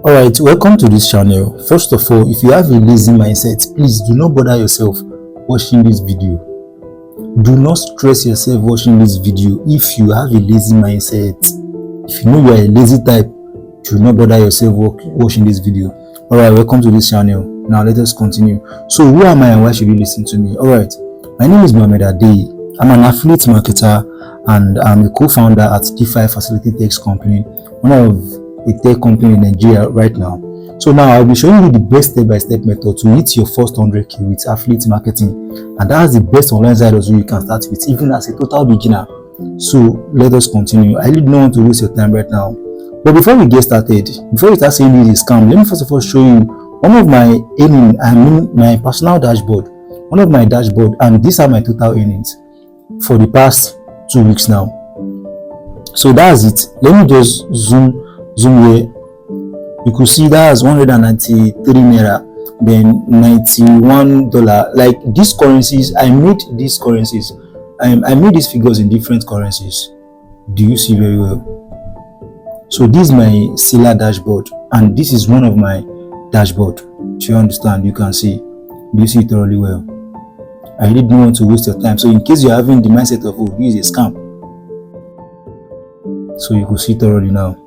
Alright, welcome to this channel. First of all, if you have a lazy mindset, please do not bother yourself watching this video. Do not stress yourself watching this video if you have a lazy mindset. If you know you are a lazy type, do not bother yourself watching this video. Alright, welcome to this channel. Now let us continue. So who am I and why should you listen to me? Alright, my name is Mohamed Ade. I'm an affiliate marketer and I'm a co-founder at DeFi Facility Tech Company, one of a tech company in Nigeria right now. So now I'll be showing you the best step-by-step method to hit your first 100k with affiliate marketing, and that's the best online side also you can start with, even as a total beginner. So let us continue. I really don't want to waste your time right now. But before we get started, before we start saying this is scam, let me first of all show you one of my earnings. I mean my personal dashboard, one of my dashboard, and these are my total earnings for the past 2 weeks now. So that's it. Let me just zoom here. You could see that's 193 naira, then $91. Like these currencies, I made these currencies, I made these figures in different currencies. Do you see very well? So this is my seller dashboard, and this is one of my dashboard. Do you understand? You can see. Do you see it thoroughly well? I really don't want to waste your time. So in case you're having the mindset of, oh, this is a scam, so you could see thoroughly now.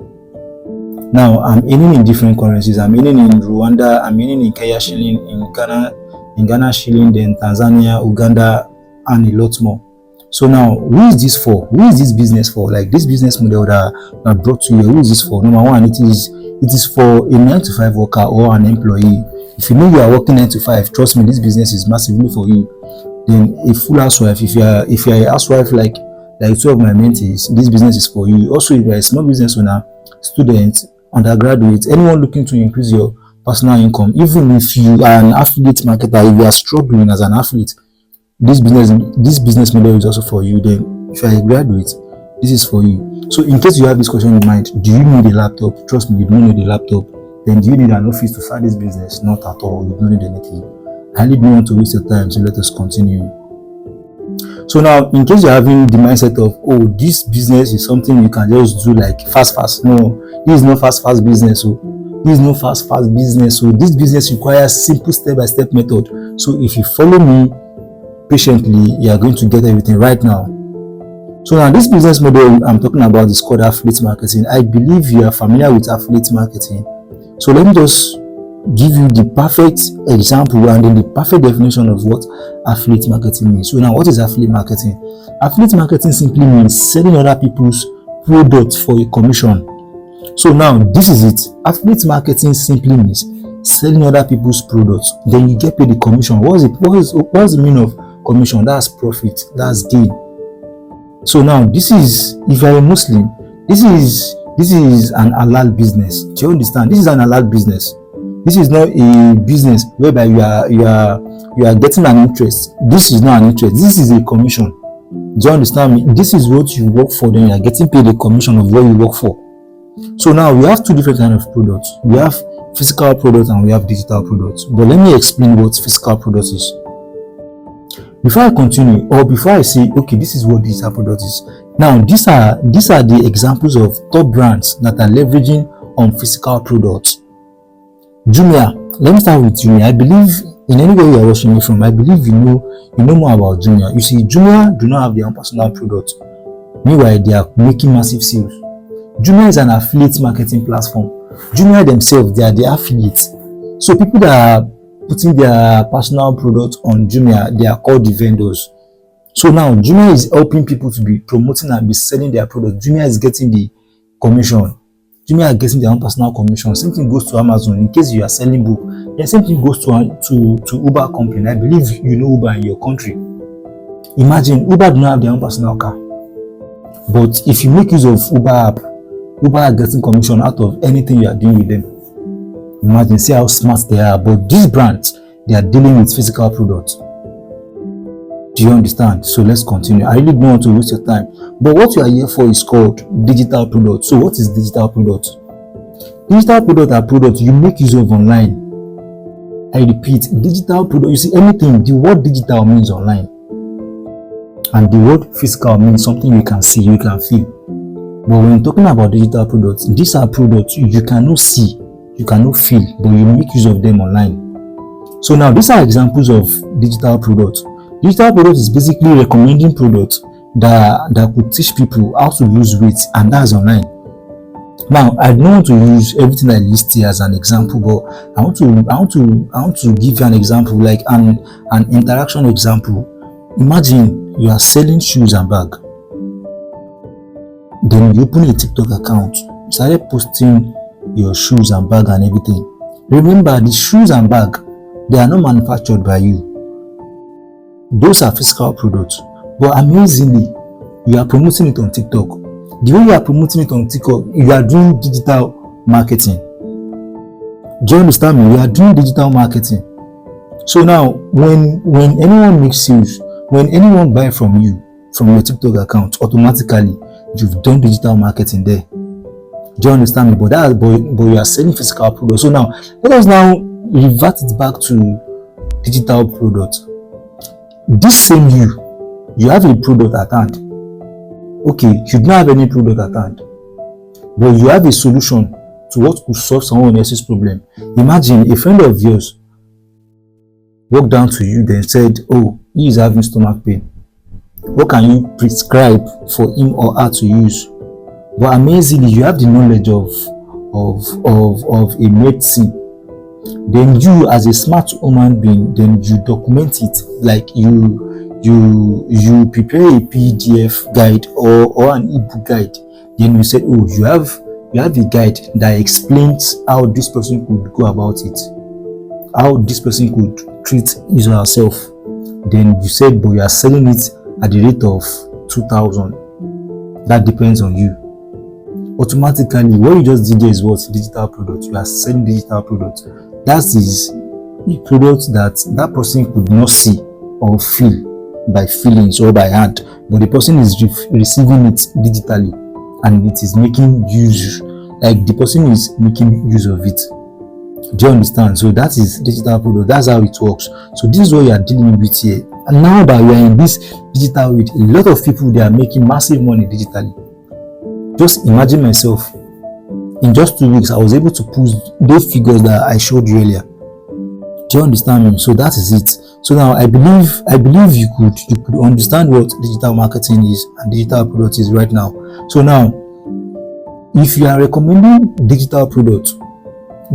Now I'm earning in different currencies. I'm earning in Rwanda, I'm earning in Kenya shilling, in Ghana shilling, then Tanzania, Uganda, and a lot more. So now, who is this for? Who is this business for? Like this business model that I brought to you, who is this for? Number one, it is for a 9-to-5 worker or an employee. If you know you are working 9 to 5, trust me, this business is massively for you. Then a full housewife, if you are a housewife like two of my mentees, this business is for you. Also, if you are a small business owner, student, undergraduate, anyone looking to increase your personal income, even if you are an affiliate marketer, if you are struggling as an affiliate, this business model is also for you. Then if you are a graduate, this is for you. So in case you have this question in mind, do you need a laptop? Trust me, you don't need a laptop. Then do you need an office to start this business? Not at all. You don't need anything. I really don't want to waste your time, so let us continue. So now, in case you're having the mindset of, oh, this business is something you can just do like fast. No, this is not fast business. So this is not fast business. So this business requires simple step-by-step method. So if you follow me patiently, you are going to get everything right now. So now this business model I'm talking about is called affiliate marketing. I believe you are familiar with affiliate marketing. So let me just give you the perfect example and then the perfect definition of what affiliate marketing means. So now, what is affiliate marketing? Affiliate marketing simply means selling other people's products for a commission. So now, this is it. Affiliate marketing simply means selling other people's products, then you get paid the commission. What's the meaning of commission? That's profit, that's gain. So now, this is, if you're a Muslim, this is an halal business. Do you understand? This is an halal business. This is not a business whereby you are getting an interest. This is not an interest. This is a commission. Do you understand me? This is what you work for. Then you are getting paid a commission of what you work for. So now we have two different kinds of products. We have physical products and we have digital products. But let me explain what physical products is. Before I continue, or before I say, okay, this is what digital products is. Now these are the examples of top brands that are leveraging on physical products. Jumia. Let me start with Jumia. I believe in any way you are watching me from, I believe you know more about Jumia. You see, Jumia do not have their own personal product. Meanwhile, they are making massive sales. Jumia is an affiliate marketing platform. Jumia themselves, they are the affiliates. So people that are putting their personal product on Jumia, they are called the vendors. So now Jumia is helping people to be promoting and be selling their product. Jumia is getting the commission. Jumia are getting their own personal commission. Same thing goes to Amazon. In case you are selling book, the same thing goes to Uber company. I believe you know Uber in your country. Imagine Uber do not have their own personal car, but if you make use of Uber app, Uber are getting commission out of anything you are doing with them. Imagine, see how smart they are. But these brands, they are dealing with physical products. Do you understand? So let's continue. I really don't want to waste your time. But what you are here for is called digital products. So what is digital products? Digital products are products you make use of online. I repeat, digital product. You see, anything, the word digital means online, and the word physical means something you can see, you can feel. But when talking about digital products, these are products you cannot see, you cannot feel, but you make use of them online. So now these are examples of digital products. Digital product is basically recommending products that could teach people how to lose weight, and that's online. Now, I don't want to use everything I list here as an example, but I want to give you an example, like an interaction example. Imagine you are selling shoes and bag. Then you open a TikTok account, you started posting your shoes and bag and everything. Remember, the shoes and bag, they are not manufactured by you. Those are physical products. But amazingly, you are promoting it on TikTok. The way you are promoting it on TikTok, you are doing digital marketing. Do you understand me? You are doing digital marketing. So now, when anyone makes sales, when anyone buys from you, from your TikTok account, automatically, you've done digital marketing there. Do you understand me? But you are selling physical products. So now, let us now revert it back to digital products. This same you have a product at hand. Okay, you don't have any product at hand, but you have a solution to what could solve someone else's problem. Imagine a friend of yours walked down to you, then said, "Oh, he is having stomach pain. What can you prescribe for him or her to use?" But amazingly, you have the knowledge of a medicine. Then you, as a smart human being, then you document it, like you prepare a PDF guide or an ebook guide. Then you say, "Oh, you have a guide that explains how this person could go about it, how this person could treat his or herself." Then you said, but you are selling it at the rate of 2,000. That depends on you. Automatically, what you just did there is what? Digital product. You are selling digital product. That is a product that person could not see or feel by feelings or by hand, but the person is receiving it digitally, and it is making use, like the person is making use of it. Do you understand? So that is digital product. That's how it works. So this is what you are dealing with here. And now that we are in this digital world, a lot of people, they are making massive money digitally. Just imagine myself, in just 2 weeks, I was able to push those figures that I showed you earlier. Do you understand me? So that is it. So now I believe you could understand what digital marketing is and digital product is right now. So now, if you are recommending digital products,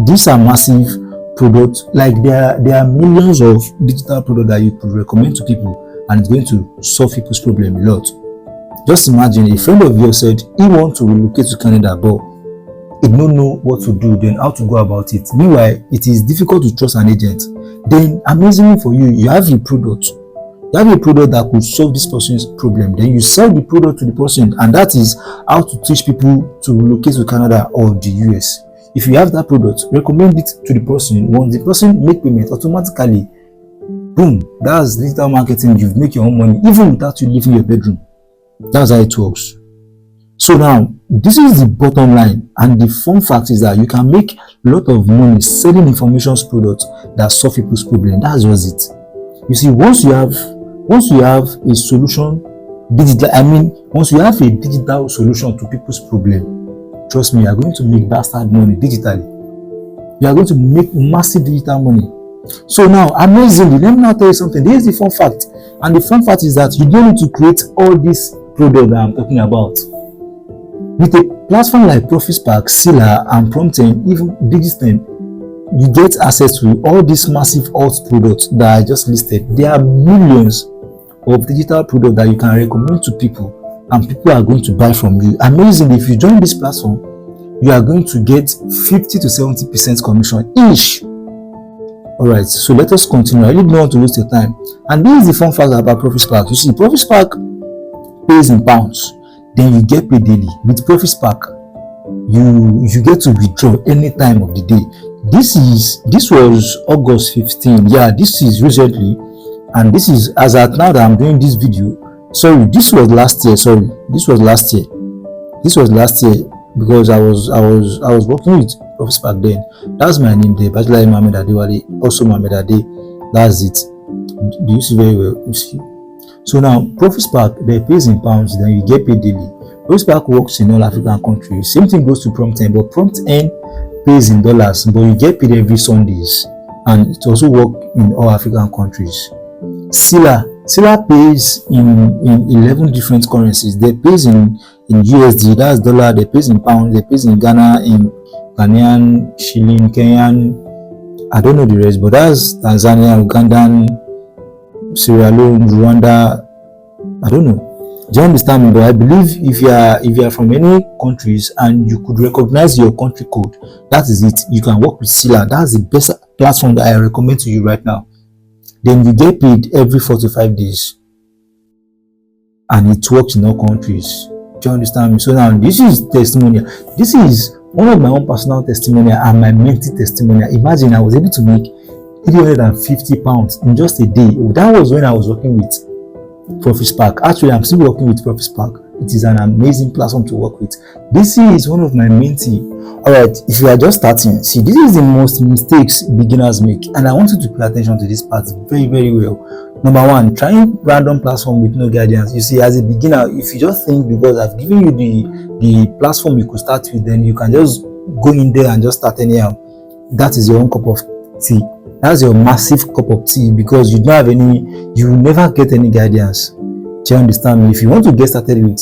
these are massive products. Like there are millions of digital products that you could recommend to people, and it's going to solve people's problem a lot. Just imagine a friend of yours said he wants to relocate to Canada, but he don't know what to do, then how to go about it. Meanwhile, it is difficult to trust an agent. Then amazingly for you, you have a product. You have a product that could solve this person's problem. Then you sell the product to the person, and that is how to teach people to relocate to Canada or the US. If you have that product, recommend it to the person. Once the person make payment, automatically, boom, that's digital marketing. You've made your own money even without you leaving your bedroom. That's how it works. So now, this is the bottom line, and the fun fact is that you can make a lot of money selling information products that solve people's problem. That's just it. You see, once you have a solution, once you have a digital solution to people's problem, trust me, you are going to make bastard money digitally. You are going to make massive digital money. So now, amazingly, let me now tell you something. This is the fun fact, and the fun fact is that you don't need to create all these products that I'm talking about. With a platform like ProfitSpark, Silla, and Prompten, even Digistem, you get access to all these massive alt products that I just listed. There are millions of digital products that you can recommend to people, and people are going to buy from you. Amazingly, if you join this platform, you are going to get 50 to 70% commission each. Alright, so let us continue. I really don't want to waste your time. And this is the fun fact about ProfitSpark. You see, ProfitSpark pays in pounds. Then you get paid daily. With ProfitSpark, you get to withdraw any time of the day. This was August 15. Yeah, this is recently, and this is as at now that I'm doing this video. Sorry, this was last year. This was last year because I was working with ProfitSpark then. That's my name there. Bachelor Mohammed Adewale, also Mohammed Ade. That's it. Do you see very well? You see. So now, ProfitSpark, they pays in pounds, then you get paid daily. ProfitSpark works in all African countries. Same thing goes to Prompten, but Prompten pays in dollars, but you get paid every Sundays, and it also work in all African countries. Sila pays in 11 different currencies. They pays in USD, that's dollar. They pays in pound. They pays in Ghana, in Ghanaian shilling, Kenyan. I don't know the rest, but that's Tanzania, Ugandan, Sierra Leone, Rwanda. I don't know. Do you understand me? But I believe if you are from any countries and you could recognize your country code, that is it. You can work with Sila. That's the best platform that I recommend to you right now. Then you get paid every 4 to 5 days, and it works in all countries. Do you understand me? So now this is testimonial. This is one of my own personal testimonial and my mentee testimonial. Imagine I was able to make £350 in just a day. That was when I was working with Profit Spark. Actually, I'm still working with Profit Spark. It is an amazing platform to work with. This is one of my mentee. Alright, if you are just starting, see, this is the most mistakes beginners make, and I want you to pay attention to this part very, very well. Number one, trying random platform with no guidance. You see, as a beginner, if you just think because I've given you the platform you could start with, then you can just go in there and just start anyhow. That is your own cup of tea. That's your massive cup of tea, because you don't have any, you will never get any guidance. Do you understand me? If you want to get started with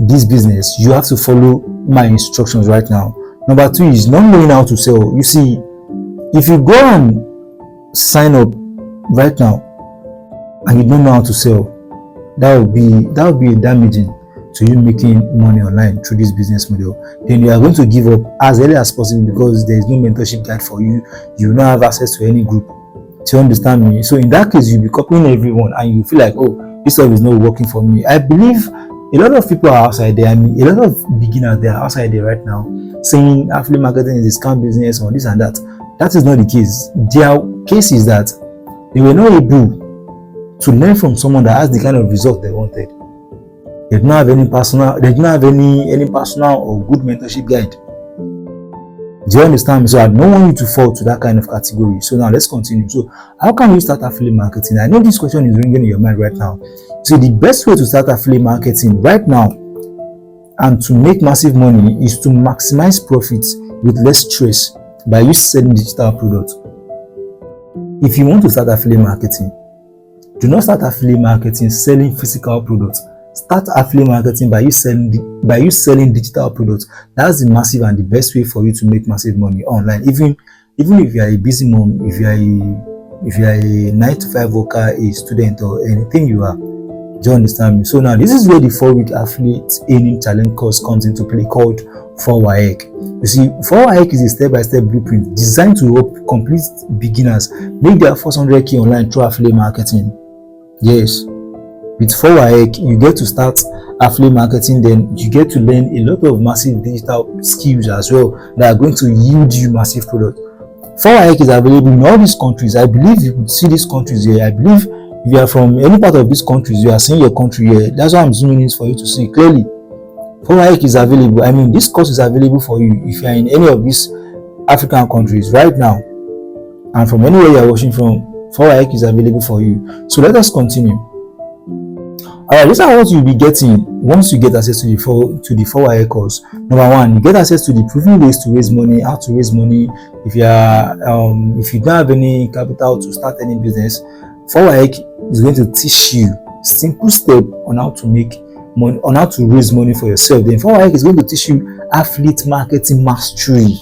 this business, you have to follow my instructions right now. Number two is not knowing how to sell. You see, if you go and sign up right now and you don't know how to sell, that will be damaging to you making money online through this business model. Then you are going to give up as early as possible, because there is no mentorship guide for you. You will not have access to any group. Do you understand me? So in that case, you'll be copying everyone and you feel like, oh, this stuff is not working for me. I believe a lot of people are outside there. I mean, a lot of beginners, they are outside there right now saying affiliate marketing is a scam business or this and that. That is not the case. Their case is that they were not able to learn from someone that has the kind of result they wanted. They do not have any personal, any personal or good mentorship guide. Do you understand me? So I don't want you to fall to that kind of category. So now let's continue. So how can you start affiliate marketing? I know this question is ringing in your mind right now. So the best way to start affiliate marketing right now and to make massive money is to maximize profits with less stress by you selling digital products. If you want to start affiliate marketing, do not start affiliate marketing selling physical products. Start affiliate marketing by you selling digital products. That's the massive and the best way for you to make massive money online. Even if you are a busy mom, if you are a 9-to-5 worker, a student, or anything you are. Do you understand me? So now this is where the 4-week affiliate earning challenge course comes into play, called 4YEC. You see, 4YEC is a step-by-step blueprint designed to help complete beginners make their first 100K online through affiliate marketing. Yes. With 4YEC, you get to start affiliate marketing, then you get to learn a lot of massive digital skills as well that are going to yield you massive products. 4YEC is available in all these countries. I believe you could see these countries here. I believe if you are from any part of these countries, you are seeing your country here. That's why I'm zooming in for you to see clearly. 4YEC is available. I mean, this course is available for you if you are in any of these African countries right now, and from anywhere you are watching from. 4YEC is available for you. So let us continue. Alright, these are what you'll be getting once you get access to the 4YEC course. Number one, you get access to the proven ways to raise money, how to raise money. If you don't have any capital to start any business, 4YEC is going to teach you simple steps on how to make money, on how to raise money for yourself. Then 4YEC is going to teach you affiliate marketing mastery.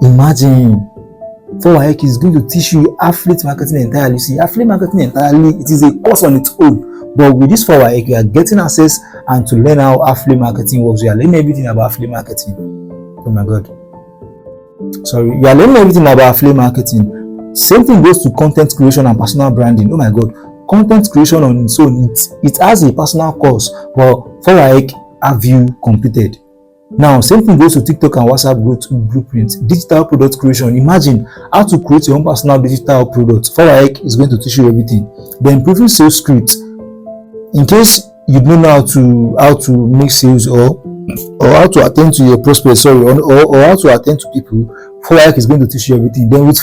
Imagine, 4YEC is going to teach you affiliate marketing entirely. See, affiliate marketing entirely, it is a course on its own. But with this 4YEC, you are getting access and to learn how affiliate marketing works. You are learning everything about affiliate marketing. Oh my God. Sorry. You are learning everything about affiliate marketing. Same thing goes to content creation and personal branding. Oh my God. Content creation on its own, it has a personal course, but 4YEC have you completed. Now, same thing goes to TikTok and WhatsApp blueprints, digital product creation. Imagine how to create your own personal digital product. 4YEC is going to teach you everything. The improving sales scripts. In case you don't know how to make sales or how to attend to your prospects, or how to attend to people, 4YEC is going to teach you everything. Then with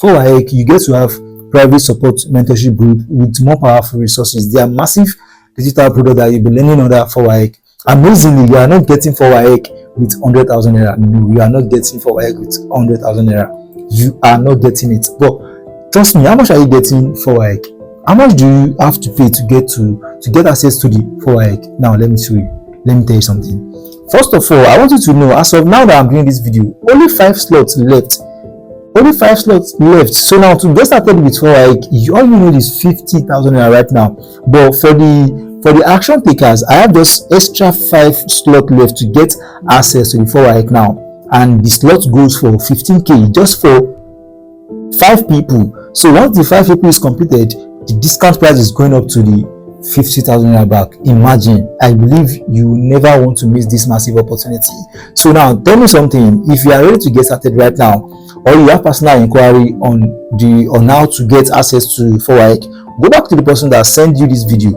4YEC, you get to have private support mentorship group with more powerful resources. They are massive digital products that you'll be learning under 4YEC. Amazingly, you are not getting 4YEC with 100,000 naira. No, you are not getting for WAEC with 100,000 naira. You are not getting it. But trust me, how much are you getting for WAEC? How much do you have to pay to get access to the for WAEC? Now let me show you. Let me tell you something. First of all, I want you to know, as of now that I'm doing this video, only 5 slots left. Only 5 slots left. So now to get started with for WAEC, all you need is 50,000 naira right now. But for the action takers, I have just extra 5 slots left to get access to the for WAEC now, and the slot goes for 15k just for 5 people. So once the 5 people is completed, the discount price is going up to the 50,000 naira back. Imagine. I believe you never want to miss this massive opportunity. So now tell me something. If you are ready to get started right now, or you have personal inquiry on how to get access to for WAEC, go back to the person that sent you this video.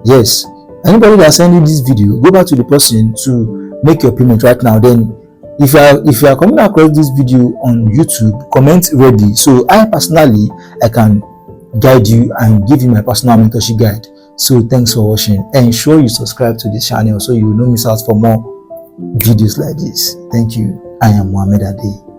Yes, anybody that sent you this video, go back to the person to make your payment right now. Then if you are coming across this video on YouTube, comment ready, so I can guide you and give you my personal mentorship guide. So thanks for watching. Ensure you subscribe to this channel so you will not miss out for more videos like this. Thank you. I am Mohammed Ade.